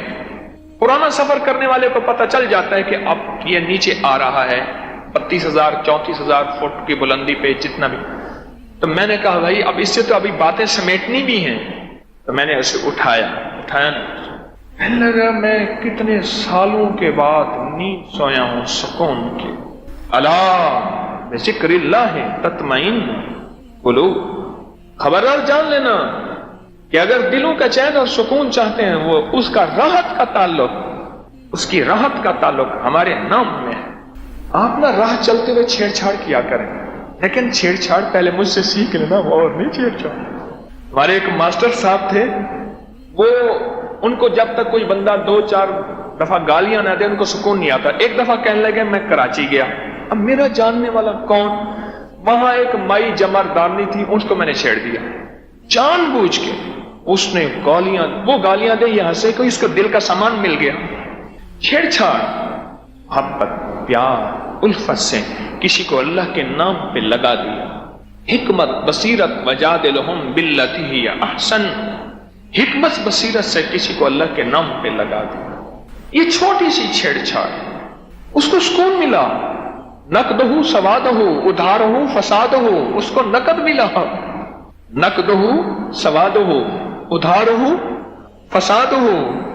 پرانا سفر کرنے والے کو پتہ چل جاتا ہے کہ اب یہ نیچے آ رہا ہے 32,000 34,000 فٹ کی بلندی پہ جتنا بھی. تو میں نے کہا بھائی اب اس سے تو ابھی باتیں سمیٹنی بھی ہیں. تو میں نے اسے اٹھایا نا، لگا میں کتنے سالوں کے بعد نیند سویا ہوں سکون کی. الا بذکر اللہ تطمئن قلوب. خبردار جان لینا کہ اگر دلوں کا چین اور سکون چاہتے ہیں، وہ اس کا راحت کا تعلق، اس کی راحت کا تعلق ہمارے نام میں ہے. آپ نہ راہ چلتے ہوئے چھیڑ چھاڑ کیا کریں، لیکن چھیڑ چھاڑ پہلے مجھ سے سیکھ لینا، اور نہیں چھیڑ چھاڑ. ہمارے ایک ماسٹر صاحب تھے، وہ ان کو جب تک کوئی بندہ 2-4 دفعہ گالیاں نہ دے ان کو سکون نہیں آتا. ایک دفعہ کہنے لگے میں کراچی گیا، اب میرا جاننے والا کون، وہاں ایک مائی جمردارنی تھی، اس کو میں نے چھیڑ دیا جان بوجھ کے. اس نے وہ گالیاں دے، یہاں سے کوئی اس کو دل کا سامان مل گیا. چھیڑ چھاڑ محبت پیار الفت سے کسی کو اللہ کے نام پہ لگا دیا. حکمت بصیرت وجادلہم باللتی ہی احسن. حکمت بصیرت سے کسی کو اللہ کے نام پہ لگا دیا. یہ چھوٹی سی چھیڑ چھاڑ اس کو سکون ملا. نقدہ سوادہ ادھارہ فسادہ، اس کو نقد ملا. نقدہ سوادہ ادھارہ فسادہ،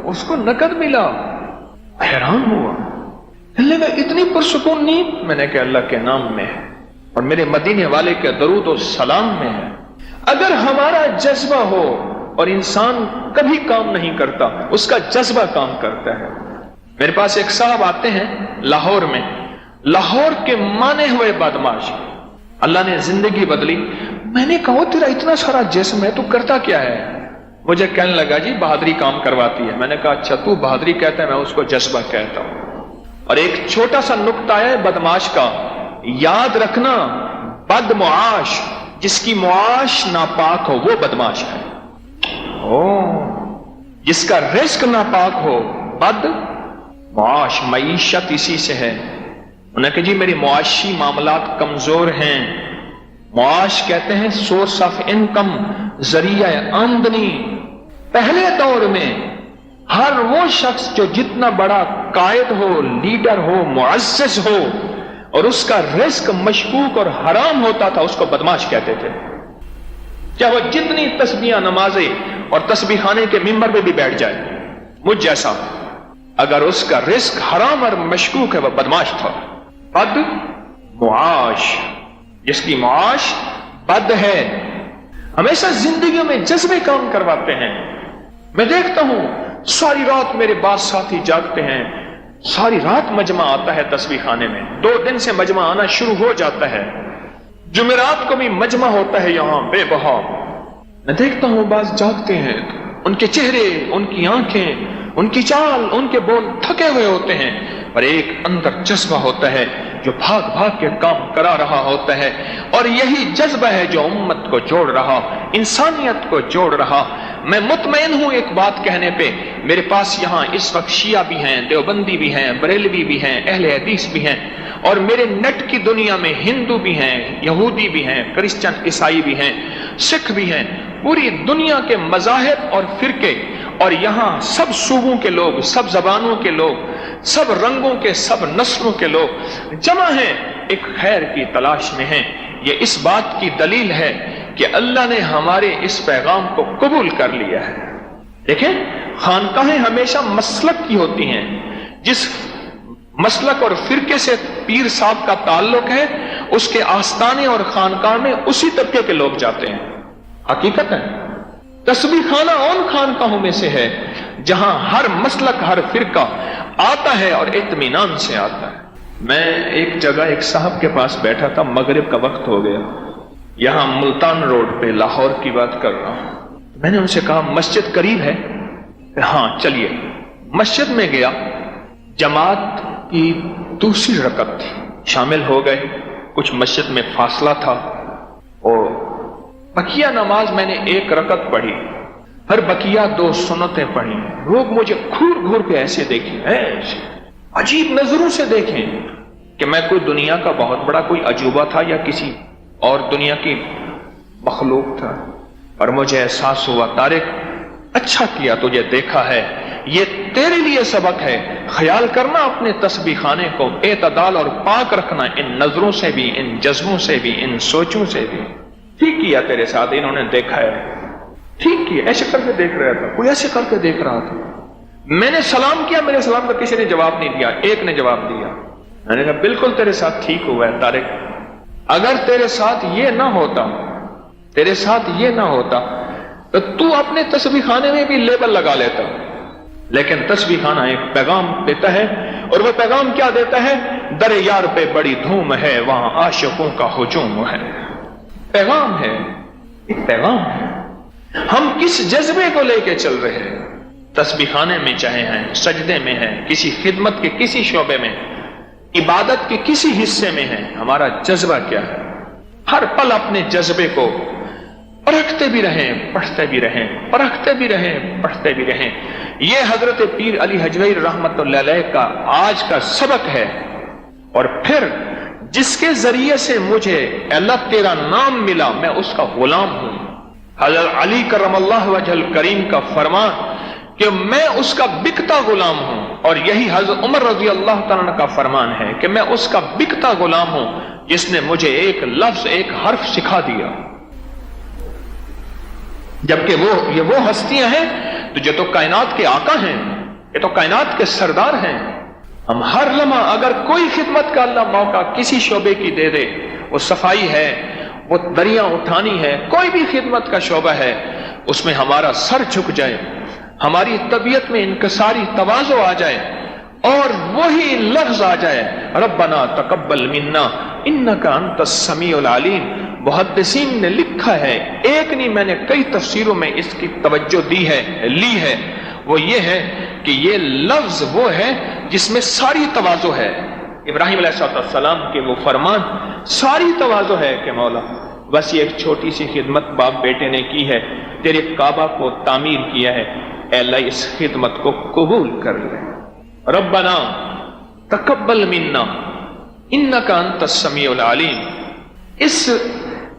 اس کو نقد ملا. حیران ہوا، اللہ کا اتنی پرسکون نیند. میں نے کہا اللہ کے نام میں ہے اور میرے مدینے والے کے درود و سلام میں ہے. اگر ہمارا جذبہ ہو، اور انسان کبھی کام نہیں کرتا، اس کا جذبہ کام کرتا ہے. میرے پاس ایک صاحب آتے ہیں لاہور میں، لاہور کے مانے ہوئے بدماش. اللہ نے زندگی بدلی. میں نے کہا تیرا اتنا سارا جسم ہے تو کرتا کیا ہے؟ مجھے کہنے لگا جی بہادری کام کرواتی ہے. میں نے کہا اچھا تو بہادری کہتا ہے، میں اس کو جذبہ کہتا ہوں. اور ایک چھوٹا سا نقطہ ہے بدماش کا، یاد رکھنا بد معاش جس کی معاش ناپاک ہو وہ بدماش ہے. جس کا رزق ناپاک ہو بد معاش. معیشت اسی سے ہے. انہوں نے کہا جی میری معاشی معاملات کمزور ہیں. معاش کہتے ہیں سورس آف انکم، ذریعہ آمدنی. پہلے دور میں ہر وہ شخص جو جتنا بڑا قائد ہو، لیڈر ہو، معزز ہو اور اس کا رزق مشکوک اور حرام ہوتا تھا، اس کو بدماش کہتے تھے. چاہے وہ جتنی تسبیحاں نمازیں اور تسبیح خانے کے ممبر پہ بھی بیٹھ جائے، مجھ جیسا، اگر اس کا رزق حرام اور مشکوک ہے وہ بدماش تھا. بد معاش، جس کی معاش بد ہے. ہمیشہ زندگیوں میں جذبے کام کرواتے ہیں. میں دیکھتا ہوں ساری رات میرے بعض ساتھی جاگتے ہیں، ساری رات مجمع آتا ہے تسبیح خانے میں. 2 دن سے مجمع آنا شروع ہو جاتا ہے. جمعرات کو بھی مجمع ہوتا ہے یہاں بے بہا. میں دیکھتا ہوں بعض جاگتے ہیں، ان کے چہرے، ان کی آنکھیں، ان کی چال، ان کے بول تھکے ہوئے ہوتے ہیں، اور ایک اندر جذبہ ہوتا ہے جو بھاگ بھاگ کے کام کرا رہا ہوتا ہے. اور یہی جذبہ ہے جو امت کو جوڑ رہا، انسانیت کو جوڑ رہا. میں مطمئن ہوں ایک بات کہنے پہ، میرے پاس یہاں اس وقت شیعہ بھی ہیں، دیوبندی بھی ہیں، بریلوی بھی ہیں، اہل حدیث بھی ہیں، اور میرے نیٹ کی دنیا میں ہندو بھی ہیں، یہودی بھی ہیں، کرسچن عیسائی بھی ہیں، سکھ بھی ہیں، پوری دنیا کے مذاہب اور فرقے، اور یہاں سب صوبوں کے لوگ، سب زبانوں کے لوگ، سب رنگوں کے، سب نسلوں کے لوگ جمع ہیں، ایک خیر کی تلاش میں ہیں۔ یہ اس بات کی دلیل ہے کہ اللہ نے ہمارے اس پیغام کو قبول کر لیا ہے۔ دیکھیں، خانقاہیں ہمیشہ مسلک کی ہوتی ہیں، جس مسلک اور فرقے سے پیر صاحب کا تعلق ہے، اس کے آستانے اور خانقاہ میں اسی طبقے کے لوگ جاتے ہیں۔ حقیقت ہے، تسبیح خانہ ان خانقاہوں میں سے ہے جہاں ہر مسلک، ہر فرقہ آتا ہے اور اطمینان سے آتا ہے۔ میں ایک جگہ ایک صاحب کے پاس بیٹھا تھا، مغرب کا وقت ہو گیا، یہاں ملتان روڈ پہ، لاہور کی بات کر رہا ہوں۔ میں نے ان سے کہا مسجد قریب ہے؟ ہاں چلیے۔ مسجد میں گیا، جماعت کی دوسری رکعت تھی، شامل ہو گئے، کچھ مسجد میں فاصلہ تھا، اور بقیہ نماز میں نے ایک رکعت پڑھی، پھر بقیہ 2 سنتیں پڑھی۔ لوگ مجھے گھور گھور کے ایسے دیکھیں، عجیب نظروں سے دیکھیں کہ میں کوئی دنیا کا بہت بڑا کوئی عجوبہ تھا یا کسی اور دنیا کی مخلوق تھا۔ اور مجھے احساس ہوا، طارق اچھا کیا تجھے دیکھا ہے، یہ تیرے لیے سبق ہے، خیال کرنا اپنے تسبیح خانے کو اعتدال اور پاک رکھنا، ان نظروں سے بھی، ان جذبوں سے بھی، ان سوچوں سے بھی۔ ٹھیک کیا تیرے ساتھ، انہوں نے دیکھا ہے، ٹھیک کیا، ایسے کر کے دیکھ رہا تھا، کوئی ایسے کر کے دیکھ رہا تھا۔ میں نے سلام کیا، میرے سلام کا کسی نے جواب نہیں دیا، ایک نے جواب دیا۔ میں نے کہا بالکل تیرے ساتھ ٹھیک ہوا ہے طارق، اگر تیرے ساتھ یہ نہ ہوتا، تیرے ساتھ یہ نہ ہوتا تو اپنے تسبیح خانے میں بھی لیبل لگا لیتا۔ لیکن تسبیح خانہ ایک پیغام دیتا ہے، اور وہ پیغام کیا دیتا ہے؟ در یار پہ بڑی دھوم ہے، وہاں عاشقوں کا ہجوم ہے۔ پیغام ہے، ایک پیغام ہے۔ ہم کس جذبے کو لے کے چل رہے ہیں؟ تسبیح خانے میں چاہے ہیں، سجدے میں ہیں، کسی خدمت کے کسی شعبے میں، عبادت کے کسی حصے میں ہیں، ہمارا جذبہ کیا ہے؟ ہر پل اپنے جذبے کو پرکھتے بھی رہیں، پڑھتے بھی رہیں، پرکھتے بھی رہیں، پڑھتے بھی رہیں۔ یہ حضرت پیر علی حجویری رحمت اللہ علیہ کا آج کا سبق ہے۔ اور پھر جس کے ذریعے سے مجھے اللہ تیرا نام ملا، میں اس کا غلام ہوں۔ حضرت علی کرم اللہ وجہ الکریم کا فرمان کہ میں اس کا بکتا غلام ہوں، اور یہی حضرت عمر رضی اللہ تعالیٰ عنہ کا فرمان ہے کہ میں اس کا بکتا غلام ہوں جس نے مجھے ایک لفظ، ایک حرف سکھا دیا۔ جبکہ یہ وہ ہستیاں ہیں تو جو تو کائنات کے آقا ہیں، یہ تو کائنات کے سردار ہیں۔ ہم ہر لمحہ اگر کوئی خدمت کا اللہ موقع کسی شعبے کی دے دے، وہ صفائی ہے، وہ دریا اٹھانی ہے، کوئی بھی خدمت کا شعبہ ہے، اس میں ہمارا سر جھک جائے، ہماری طبیعت میں انکساری تواضع آ جائے، اور وہی لفظ آ جائے، ربنا تقبل منا انک انت السمیع العلیم۔ محدثین نے لکھا ہے، ایک نہیں، میں نے کئی تفسیروں میں اس کی توجہ لی ہے، وہ یہ ہے کہ یہ لفظ وہ ہے جس میں ساری تواضع ہے۔ ابراہیم علیہ السلام کے وہ فرمان، ساری تواضع ہے کہ مولا بس یہ ایک چھوٹی سی خدمت باپ بیٹے نے کی ہے، تیرے کعبہ کو تعمیر کیا ہے، اے اللہ اس خدمت کو قبول کر لے۔ ربنا تقبل منا انک انت السمیع العلیم۔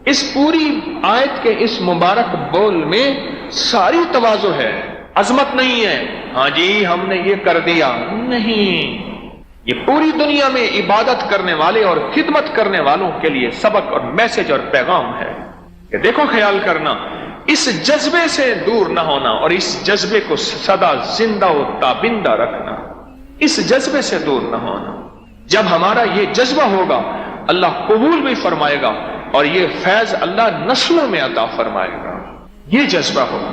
اس پوری آیت کے اس مبارک بول میں ساری تواضع ہے، عظمت نہیں ہے، ہاں جی ہم نے یہ کر دیا، نہیں، یہ پوری دنیا میں عبادت کرنے والے اور خدمت کرنے والوں کے لیے سبق اور میسج اور پیغام ہے کہ دیکھو، خیال کرنا، اس جذبے سے دور نہ ہونا، اور اس جذبے کو سدا زندہ و تابندہ رکھنا، اس جذبے سے دور نہ ہونا۔ جب ہمارا یہ جذبہ ہوگا، اللہ قبول بھی فرمائے گا، اور یہ فیض اللہ نسلوں میں عطا فرمائے گا۔ یہ جذبہ ہوگا،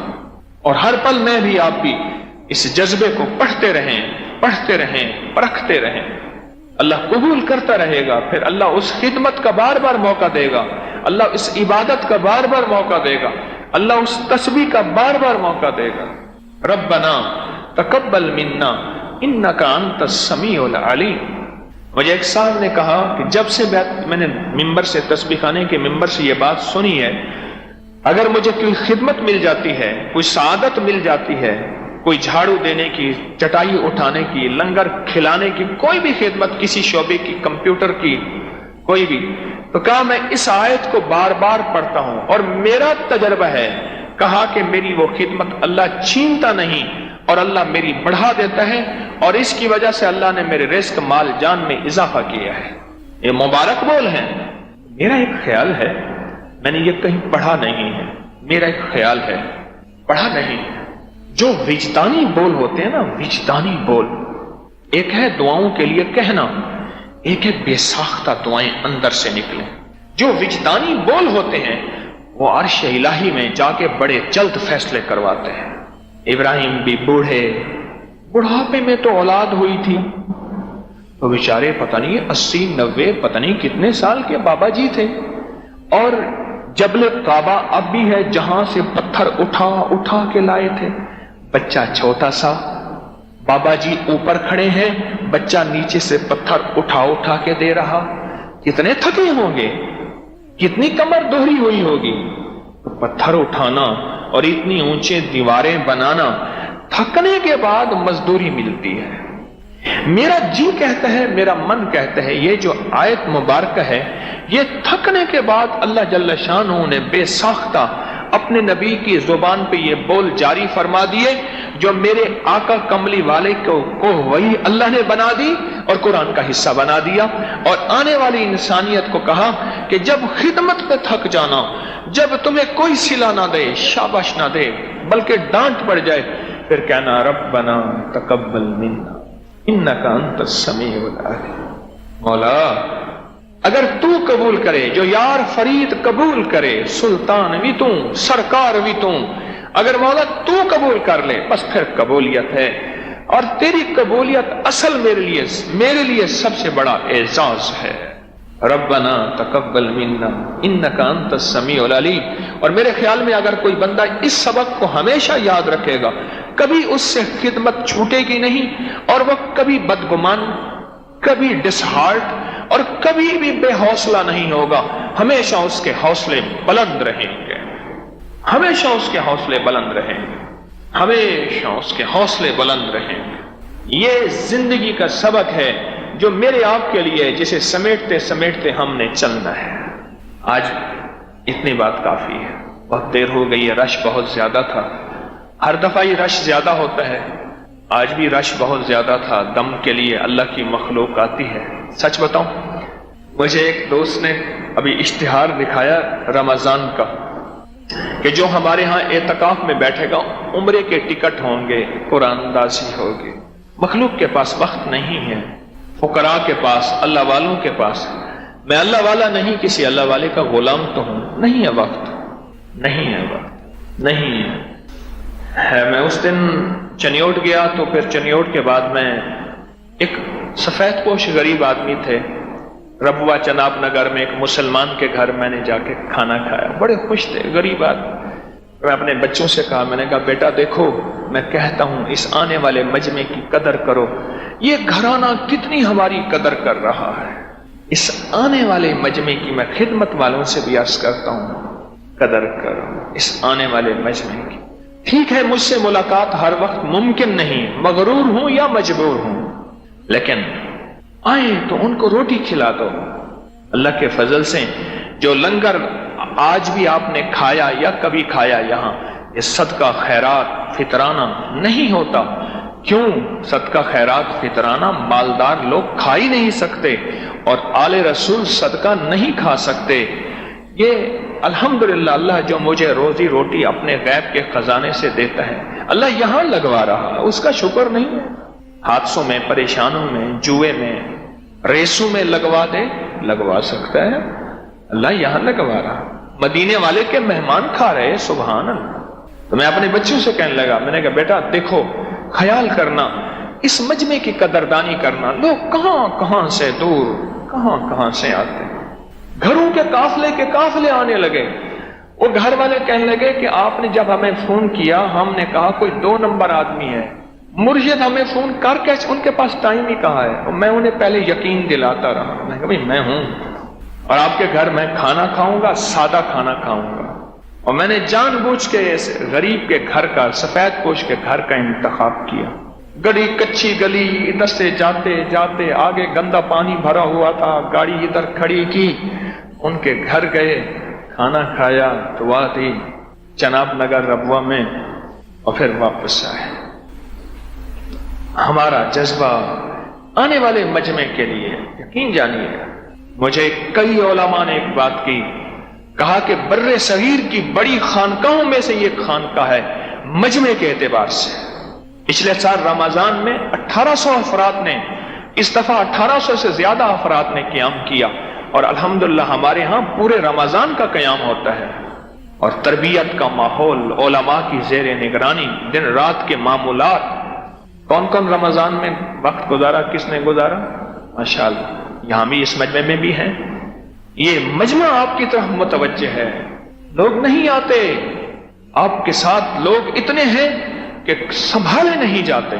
اور ہر پل میں بھی آپ بھی اس جذبے کو پڑھتے رہیں، پڑھتے رہیں، پرکھتے رہیں، اللہ قبول کرتا رہے گا۔ پھر اللہ اس خدمت کا بار بار موقع دے گا، اللہ اس عبادت کا بار بار موقع دے گا، اللہ اس تسبیح کا بار بار موقع دے گا۔ ربنا تقبل منا انک انت السمیع العلیم۔ مجھے ایک صاحب نے کہا کہ جب سے میں نے ممبر سے، تسبیح خانے کے ممبر سے یہ بات سنی ہے، اگر مجھے کوئی خدمت مل جاتی ہے، کوئی سعادت مل جاتی ہے، کوئی جھاڑو دینے کی، چٹائی اٹھانے کی، لنگر کھلانے کی، کوئی بھی خدمت کسی شعبے کی، کمپیوٹر کی، کوئی بھی، تو کہا میں اس آیت کو بار بار پڑھتا ہوں اور میرا تجربہ ہے، کہا کہ میری وہ خدمت اللہ چھینتا نہیں اور اللہ میری بڑھا دیتا ہے، اور اس کی وجہ سے اللہ نے میرے رزق مال جان میں اضافہ کیا ہے۔ یہ مبارک بول ہیں۔ میرا ایک خیال ہے، میں نے یہ کہیں پڑھا نہیں ہے، میرا ایک خیال ہے، پڑھا نہیں ہے، جو وجدانی بول ہوتے ہیں نا، وجدانی بول، ایک ہے دعاؤں کے لیے کہنا، ایک ہے بے ساختہ دعائیں اندر سے نکلیں۔ جو وجدانی بول ہوتے ہیں وہ عرش الہی میں جا کے بڑے جلد فیصلے کرواتے ہیں۔ ابراہیم بھی بڑھاپے میں تو اولاد ہوئی تھی، تو بیچارے پتہ نہیں 80-90 پتہ نہیں کتنے سال کے بابا جی تھے، اور جبل کعبہ اب بھی ہے جہاں سے پتھر اٹھا کے لائے تھے، بچہ چھوٹا سا، بابا جی اوپر کھڑے ہیں، بچہ نیچے سے پتھر اٹھا کے دے رہا، کتنے تھکے ہوں گے، کتنی کمر دوہری ہوئی ہوگی، پتھر اٹھانا اور اتنی اونچے دیواریں بنانا، تھکنے کے بعد مزدوری ملتی ہے۔ میرا جی کہتا ہے، میرا من کہتا ہے، یہ جو آیت مبارکہ ہے، یہ تھکنے کے بعد اللہ جل شانہ نے بے ساختہ اپنے نبی کی زبان پہ یہ بول جاری فرما دیے، جو میرے آقا کملی والے کو وہی اللہ نے بنا دی اور قرآن کا حصہ بنا دیا، اور آنے والی انسانیت کو کہا کہ جب خدمت پہ تھک جانا، جب تمہیں کوئی صلہ نہ دے، شاباش نہ دے، بلکہ ڈانٹ پڑ جائے، پھر کہنا ربنا تقبل منا انک انت السمیع العلیم۔ مولا اگر تو قبول کرے، جو یار فرید قبول کرے، سلطان بھی تو، سرکار بھی تو، اگر مولا تو قبول کر لے، بس پھر قبولیت ہے، اور تیری قبولیت اصل میرے لیے سب سے بڑا اعزاز ہے۔ ربنا تقبل منا انک انت السمیع العلیم۔ اور میرے خیال میں اگر کوئی بندہ اس سبق کو ہمیشہ یاد رکھے گا، کبھی اس سے خدمت چھوٹے گی نہیں، اور وہ کبھی بدگمان، کبھی ڈس ہارٹ اور کبھی بھی بے حوصلہ نہیں ہوگا، ہمیشہ اس کے حوصلے بلند رہیں گے، ہمیشہ اس کے حوصلے بلند رہیں گے، ہمیشہ اس کے حوصلے بلند رہیں گے۔ یہ زندگی کا سبق ہے جو میرے آپ کے لیے، جسے سمیٹتے سمیٹتے ہم نے چلنا ہے۔ آج اتنی بات کافی ہے، بہت دیر ہو گئی ہے، رش بہت زیادہ تھا، ہر دفعہ یہ رش زیادہ ہوتا ہے، آج بھی رش بہت زیادہ تھا، دم کے لیے اللہ کی مخلوق آتی ہے۔ سچ بتاؤں، مجھے ایک دوست نے ابھی اشتہار دکھایا رمضان کا، کہ جو ہمارے ہاں اعتکاف میں بیٹھے گا، عمرے کے ٹکٹ ہوں گے، قرآن اندازی ہوگی۔ مخلوق کے پاس وقت نہیں ہے، فقراء کے پاس، اللہ والوں کے پاس۔ میں اللہ والا نہیں، کسی اللہ والے کا غلام تو ہوں، نہیں ہے وقت، نہیں ہے وقت، نہیں ہے۔ میں اس دن چنیوٹ گیا، تو پھر چنیوٹ کے بعد میں ایک سفید پوش غریب آدمی تھے، ربوہ چناب نگر میں ایک مسلمان کے گھر میں نے جا کے کھانا کھایا، بڑے خوش تھے، غریب آدمی۔ میں اپنے بچوں سے کہا، میں نے کہا بیٹا دیکھو، میں کہتا ہوں اس آنے والے مجمع کی قدر کرو، یہ گھرانہ کتنی ہماری قدر کر رہا ہے، اس آنے والے مجمع کی میں خدمت والوں سے بھی عرض کرتا ہوں، قدر کرو اس آنے والے مجمع کی۔ ٹھیک ہے مجھ سے ملاقات ہر وقت ممکن نہیں، مغرور ہوں یا مجبور ہوں، لیکن آئیں تو ان کو روٹی کھلا دو۔ اللہ کے فضل سے جو لنگر آج بھی آپ نے کھایا یا کبھی کھایا یہاں، یہ صدقہ خیرات فطرانہ نہیں ہوتا۔ کیوں؟ صدقہ خیرات فطرانہ مالدار لوگ کھا ہی نہیں سکتے، اور آل رسول صدقہ نہیں کھا سکتے۔ یہ الحمدللہ اللہ جو مجھے روزی روٹی اپنے غیب کے خزانے سے دیتا ہے، اللہ یہاں لگوا رہا ہے، اس کا شکر نہیں ہے؟ حادثوں میں، پریشانوں میں، جوئے میں، ریسوں میں لگوا دے، لگوا سکتا ہے، اللہ یہاں لگوا رہا۔ مدینے والے کے مہمان کھا رہے، سبحان اللہ۔ تو میں اپنے بچوں سے کہنے لگا، میں نے کہا بیٹا دیکھو، خیال کرنا، اس مجمع کی قدردانی کرنا، لوگ کہاں کہاں سے دور، کہاں کہاں سے آتے ہیں، گھروں کے قافلے آنے لگے۔ وہ گھر والے کہنے لگے کہ آپ نے جب ہمیں فون کیا، ہم نے کہا کوئی 2 نمبر آدمی ہے، مرشد ہمیں فون کر کے ان کے پاس ٹائم ہی کہا ہے، اور میں انہیں پہلے یقین دلاتا رہا، میں کہا بھائی میں ہوں، اور آپ کے گھر میں کھانا کھاؤں گا، سادہ کھانا کھاؤں گا، اور میں نے جان بوجھ کے اس غریب کے گھر کا، سفید پوش کے گھر کا انتخاب کیا۔ گڑی کچی گلی، ادھر سے جاتے جاتے آگے گندا پانی بھرا ہوا تھا، گاڑی ادھر کھڑی کی، ان کے گھر گئے، کھانا کھایا، دعا دی جناب نگر ربوہ میں، اور پھر واپس آئے۔ ہمارا جذبہ آنے والے مجمع کے لیے، یقین جانیے مجھے کئی علماء نے ایک بات کی، کہا کہ بر صغیر کی بڑی خانقاہوں میں سے یہ خانقاہ ہے مجمع کے اعتبار سے۔ پچھلے سال رمضان میں 1800 افراد نے، اس دفعہ 1800 سے زیادہ افراد نے قیام کیا، اور الحمدللہ ہمارے ہاں پورے رمضان کا قیام ہوتا ہے، اور تربیت کا ماحول، علماء کی زیر نگرانی، دن رات کے معمولات۔ کون کون رمضان میں وقت گزارا، کس نے گزارا؟ ماشاءاللہ یہاں بھی اس مجمع میں بھی ہیں۔ یہ مجمع آپ کی طرف متوجہ ہے، لوگ نہیں آتے، آپ کے ساتھ لوگ اتنے ہیں کہ سنبھالے نہیں جاتے۔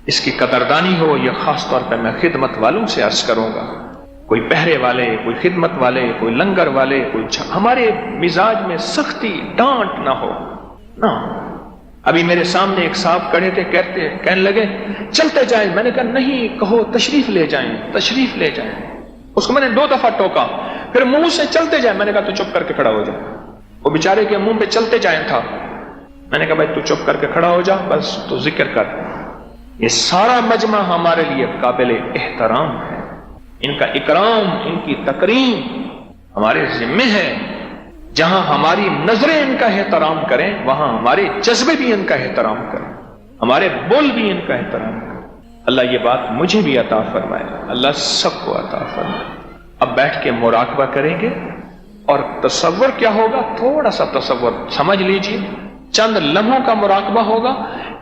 اس کی قدردانی ہو، یہ خاص طور پہ میں خدمت والوں سے عرض کروں گا، کوئی پہرے والے، کوئی خدمت والے، کوئی لنگر والے، کوئی ہمارے مزاج میں سختی، ڈانٹ نہ ہو نہ۔ ابھی میرے سامنے ایک صاحب کھڑے تھے، کہنے لگے چلتے جائیں، میں نے کہا نہیں، کہو تشریف لے جائیں، تشریف لے جائیں۔ اس کو میں نے 2 دفعہ ٹوکا، پھر منہ سے چلتے جائیں، میں نے کہا تو چپ کر کے کھڑا ہو جا۔ وہ بیچارے کے منہ پہ چلتے جائیں تھا، میں نے کہا بھائی تو چپ کر کے کھڑا ہو جا، بس تو ذکر کر۔ یہ سارا مجمع ہمارے لیے قابل احترام ہے، ان کا اکرام، ان کی تکریم ہمارے ذمہ ہے۔ جہاں ہماری نظریں ان کا احترام کریں، وہاں ہمارے جذبے بھی ان کا احترام کریں، ہمارے بول بھی ان کا احترام کریں۔ اللہ یہ بات مجھے بھی عطا فرمائے، اللہ سب کو عطا فرمائے۔ اب بیٹھ کے مراقبہ کریں گے، اور تصور کیا ہوگا، تھوڑا سا تصور سمجھ لیجیے، چند لمحوں کا مراقبہ ہوگا۔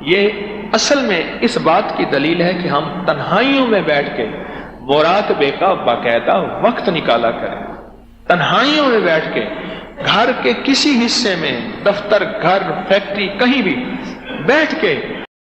یہ اصل میں اس بات کی دلیل ہے کہ ہم تنہائیوں میں بیٹھ کے مراقبے کا باقاعدہ وقت نکالا کریں۔ تنہائیوں میں بیٹھ کے گھر کے کسی حصے میں، دفتر، گھر، فیکٹری، کہیں بھی بیٹھ کے